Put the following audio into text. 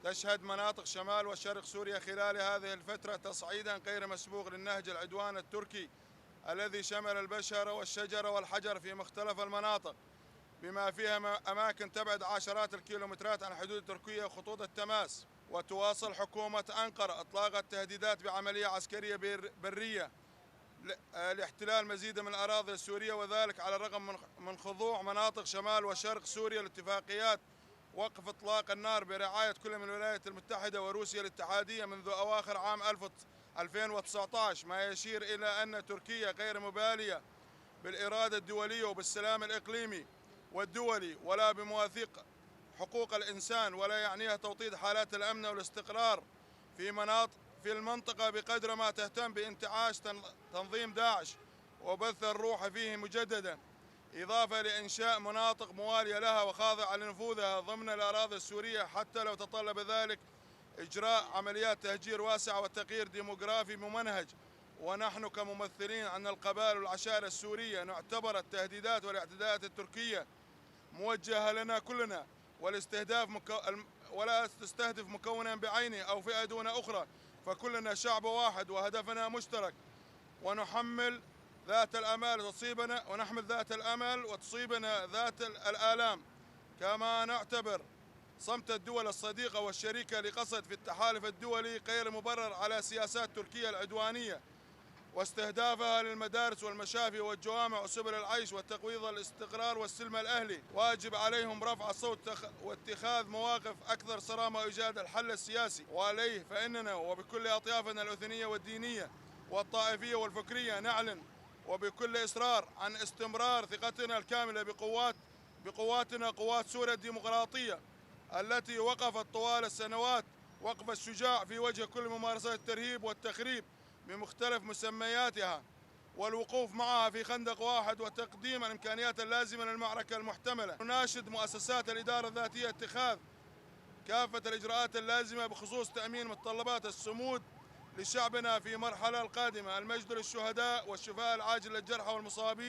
تشهد مناطق شمال وشرق سوريا خلال هذه الفترة تصعيدا غير مسبوق للنهج العدوان التركي الذي شمل البشر والشجر والحجر في مختلف المناطق، بما فيها أماكن تبعد عشرات الكيلومترات عن حدود تركيا وخطوط التماس. وتواصل حكومة أنقرة إطلاق التهديدات بعملية عسكرية برية لاحتلال مزيد من الأراضي السورية، وذلك على الرغم من خضوع مناطق شمال وشرق سوريا لاتفاقيات وقف إطلاق النار برعاية كل من الولايات المتحدة وروسيا الاتحادية منذ أواخر عام 2019، ما يشير إلى أن تركيا غير مبالية بالإرادة الدولية وبالسلام الإقليمي والدولي ولا بمواثيق حقوق الإنسان، ولا يعنيها توطيد حالات الأمن والاستقرار في المنطقة بقدر ما تهتم بانتعاش تنظيم داعش وبث الروح فيه مجددا، إضافة لإنشاء مناطق موالية لها وخاضعة لنفوذها ضمن الأراضي السورية، حتى لو تطلب ذلك إجراء عمليات تهجير واسعة وتغيير ديموغرافي ممنهج. ونحن كممثلين عن القبائل والعشائر السورية نعتبر التهديدات والاعتداءات التركية موجهة لنا كلنا، ولا تستهدف مكونا بعينه أو فئة دون أخرى، فكلنا شعب واحد وهدفنا مشترك، ونحمل ذات الأمل وتصيبنا ذات الآلام. كما نعتبر صمت الدول الصديقة والشريكة لقصد في التحالف الدولي غير مبرر على سياسات تركيا العدوانية واستهدافها للمدارس والمشافي والجوامع وسبل العيش وتقويض الاستقرار والسلم الأهلي. واجب عليهم رفع الصوت واتخاذ مواقف أكثر صرامة وإيجاد الحل السياسي، وعليه فإننا وبكل أطيافنا الوثنية والدينية والطائفية والفكرية نعلن وبكل إصرار عن استمرار ثقتنا الكاملة بقواتنا قوات سوريا الديمقراطية التي وقفت طوال السنوات وقف الشجاع في وجه كل ممارسات الترهيب والتخريب بمختلف مسمياتها، والوقوف معها في خندق واحد وتقديم الإمكانيات اللازمة للمعركة المحتملة. نناشد مؤسسات الإدارة الذاتية اتخاذ كافة الإجراءات اللازمة بخصوص تأمين متطلبات الصمود لشعبنا في المرحلة القادمة. المجد للشهداء والشفاء العاجل للجرحى والمصابين.